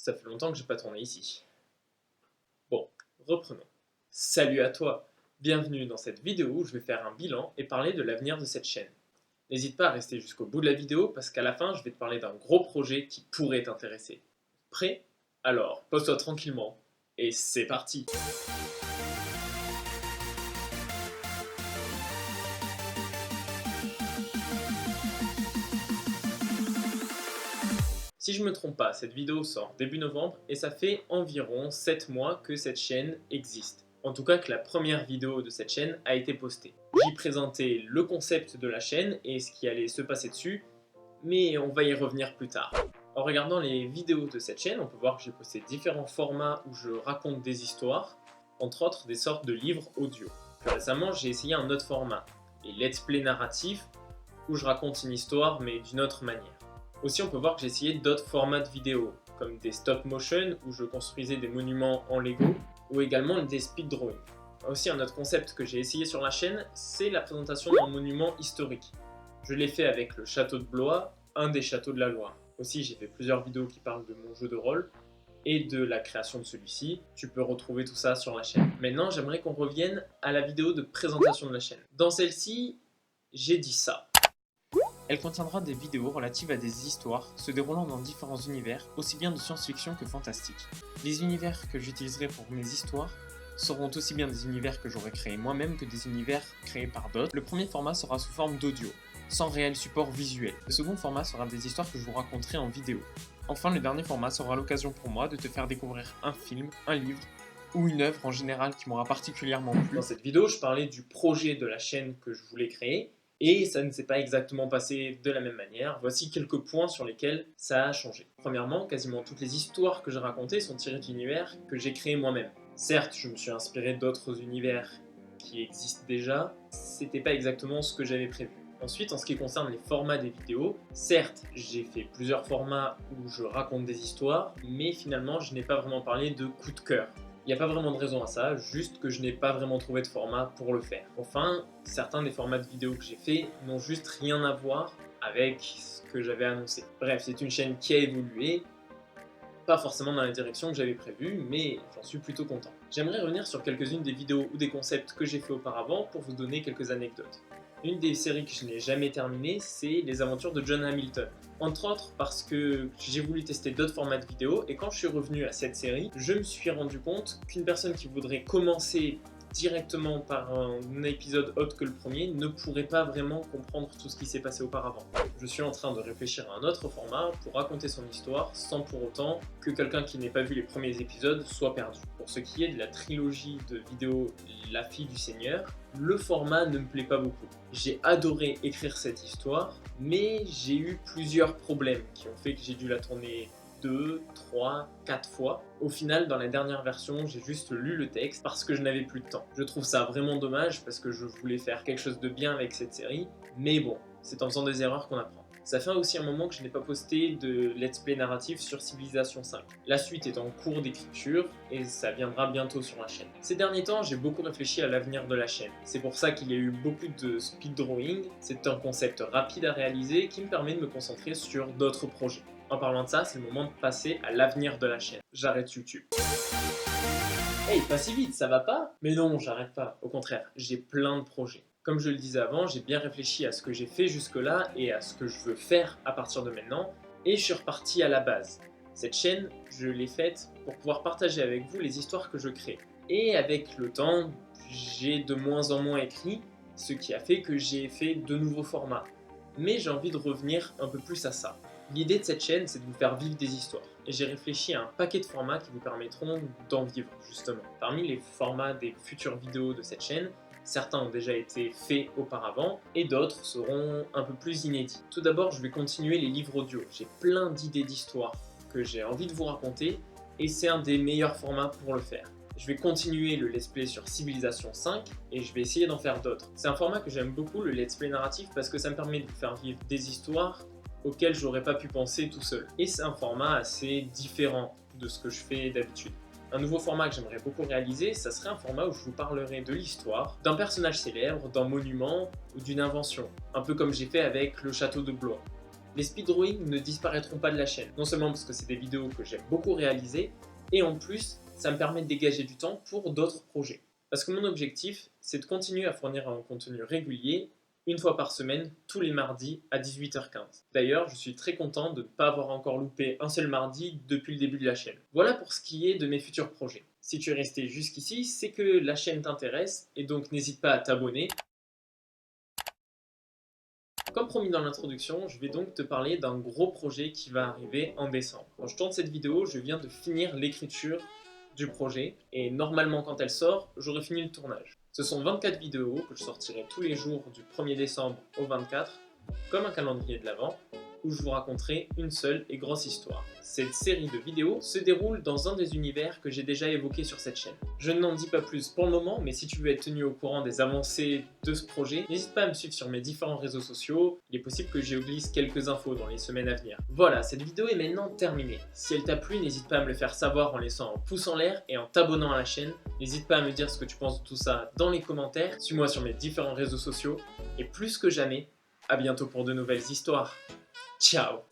Ça fait longtemps que j'ai pas tourné ici. Bon, reprenons. Salut à toi, bienvenue dans cette vidéo où je vais faire un bilan et parler de l'avenir de cette chaîne. N'hésite pas à rester jusqu'au bout de la vidéo parce qu'à la fin je vais te parler d'un gros projet qui pourrait t'intéresser. Prêt? Alors, pose-toi tranquillement et c'est parti! Si je me trompe pas, cette vidéo sort début novembre et ça fait environ 7 mois que cette chaîne existe. En tout cas que la première vidéo de cette chaîne a été postée. J'y présentais le concept de la chaîne et ce qui allait se passer dessus, mais on va y revenir plus tard. En regardant les vidéos de cette chaîne, on peut voir que j'ai posté différents formats où je raconte des histoires, entre autres des sortes de livres audio. Plus récemment, j'ai essayé un autre format, les let's play narratifs, où je raconte une histoire mais d'une autre manière. Aussi, on peut voir que j'ai essayé d'autres formats de vidéos, comme des stop motion où je construisais des monuments en Lego, ou également des speed drawings. Aussi, un autre concept que j'ai essayé sur la chaîne, c'est la présentation d'un monument historique. Je l'ai fait avec le château de Blois, un des châteaux de la Loire. Aussi, j'ai fait plusieurs vidéos qui parlent de mon jeu de rôle et de la création de celui-ci. Tu peux retrouver tout ça sur la chaîne. Maintenant, j'aimerais qu'on revienne à la vidéo de présentation de la chaîne. Dans celle-ci, j'ai dit ça. Elle contiendra des vidéos relatives à des histoires se déroulant dans différents univers, aussi bien de science-fiction que fantastique. Les univers que j'utiliserai pour mes histoires seront aussi bien des univers que j'aurai créés moi-même que des univers créés par d'autres. Le premier format sera sous forme d'audio, sans réel support visuel. Le second format sera des histoires que je vous raconterai en vidéo. Enfin, le dernier format sera l'occasion pour moi de te faire découvrir un film, un livre ou une œuvre en général qui m'aura particulièrement plu. Dans cette vidéo, je parlais du projet de la chaîne que je voulais créer. Et ça ne s'est pas exactement passé de la même manière. Voici quelques points sur lesquels ça a changé. Premièrement, quasiment toutes les histoires que j'ai racontées sont tirées d'univers que j'ai créés moi-même. Certes, je me suis inspiré d'autres univers qui existent déjà, c'était pas exactement ce que j'avais prévu. Ensuite, en ce qui concerne les formats des vidéos, certes, j'ai fait plusieurs formats où je raconte des histoires, mais finalement, je n'ai pas vraiment parlé de coup de cœur. Il n'y a pas vraiment de raison à ça, juste que je n'ai pas vraiment trouvé de format pour le faire. Enfin, certains des formats de vidéos que j'ai fait n'ont juste rien à voir avec ce que j'avais annoncé. Bref, c'est une chaîne qui a évolué, pas forcément dans la direction que j'avais prévue, mais j'en suis plutôt content. J'aimerais revenir sur quelques-unes des vidéos ou des concepts que j'ai fait auparavant pour vous donner quelques anecdotes. Une des séries que je n'ai jamais terminée, c'est Les Aventures de John Hamilton. Entre autres parce que j'ai voulu tester d'autres formats de vidéos et quand je suis revenu à cette série, je me suis rendu compte qu'une personne qui voudrait commencer directement par un épisode autre que le premier ne pourrait pas vraiment comprendre tout ce qui s'est passé auparavant. Je suis en train de réfléchir à un autre format pour raconter son histoire sans pour autant que quelqu'un qui n'ait pas vu les premiers épisodes soit perdu. Pour ce qui est de la trilogie de vidéos La Fille du Seigneur, le format ne me plaît pas beaucoup. J'ai adoré écrire cette histoire, mais j'ai eu plusieurs problèmes qui ont fait que j'ai dû la tourner 2, 3, 4 fois. Au final, dans la dernière version, j'ai juste lu le texte parce que je n'avais plus de temps. Je trouve ça vraiment dommage parce que je voulais faire quelque chose de bien avec cette série, mais bon, c'est en faisant des erreurs qu'on apprend. Ça fait aussi un moment que je n'ai pas posté de let's play narratif sur Civilization 5. La suite est en cours d'écriture et ça viendra bientôt sur la chaîne. Ces derniers temps, j'ai beaucoup réfléchi à l'avenir de la chaîne. C'est pour ça qu'il y a eu beaucoup de speed drawing. C'est un concept rapide à réaliser qui me permet de me concentrer sur d'autres projets. En parlant de ça, c'est le moment de passer à l'avenir de la chaîne. J'arrête YouTube. Hey, pas si vite, ça va pas? Mais non, j'arrête pas. Au contraire, j'ai plein de projets. Comme je le disais avant, j'ai bien réfléchi à ce que j'ai fait jusque-là et à ce que je veux faire à partir de maintenant. Et je suis reparti à la base. Cette chaîne, je l'ai faite pour pouvoir partager avec vous les histoires que je crée. Et avec le temps, j'ai de moins en moins écrit, ce qui a fait que j'ai fait de nouveaux formats. Mais j'ai envie de revenir un peu plus à ça. L'idée de cette chaîne, c'est de vous faire vivre des histoires. Et j'ai réfléchi à un paquet de formats qui vous permettront d'en vivre, justement. Parmi les formats des futures vidéos de cette chaîne, certains ont déjà été faits auparavant et d'autres seront un peu plus inédits. Tout d'abord, je vais continuer les livres audio. J'ai plein d'idées d'histoires que j'ai envie de vous raconter et c'est un des meilleurs formats pour le faire. Je vais continuer le let's play sur Civilization 5 et je vais essayer d'en faire d'autres. C'est un format que j'aime beaucoup, le let's play narratif, parce que ça me permet de vous faire vivre des histoires auquel j'aurais pas pu penser tout seul. Et c'est un format assez différent de ce que je fais d'habitude. Un nouveau format que j'aimerais beaucoup réaliser, ça serait un format où je vous parlerai de l'histoire, d'un personnage célèbre, d'un monument ou d'une invention. Un peu comme j'ai fait avec le château de Blois. les speedruns ne disparaîtront pas de la chaîne. Non seulement parce que c'est des vidéos que j'aime beaucoup réaliser, et en plus, ça me permet de dégager du temps pour d'autres projets. Parce que mon objectif, c'est de continuer à fournir un contenu régulier, une fois par semaine, tous les mardis à 18h15. D'ailleurs, je suis très content de ne pas avoir encore loupé un seul mardi depuis le début de la chaîne. Voilà pour ce qui est de mes futurs projets. Si tu es resté jusqu'ici, c'est que la chaîne t'intéresse, et donc n'hésite pas à t'abonner. Comme promis dans l'introduction, je vais donc te parler d'un gros projet qui va arriver en décembre. Quand je tourne cette vidéo, je viens de finir l'écriture du projet et normalement quand elle sort, j'aurai fini le tournage. Ce sont 24 vidéos que je sortirai tous les jours du 1er décembre au 24, comme un calendrier de l'Avent, où je vous raconterai une seule et grosse histoire. Cette série de vidéos se déroule dans un des univers que j'ai déjà évoqué sur cette chaîne. Je n'en dis pas plus pour le moment, mais si tu veux être tenu au courant des avancées de ce projet, n'hésite pas à me suivre sur mes différents réseaux sociaux, il est possible que j'y glisse quelques infos dans les semaines à venir. Voilà, cette vidéo est maintenant terminée. Si elle t'a plu, n'hésite pas à me le faire savoir en laissant un pouce en l'air et en t'abonnant à la chaîne. N'hésite pas à me dire ce que tu penses de tout ça dans les commentaires, suis-moi sur mes différents réseaux sociaux, et plus que jamais, à bientôt pour de nouvelles histoires. Ciao!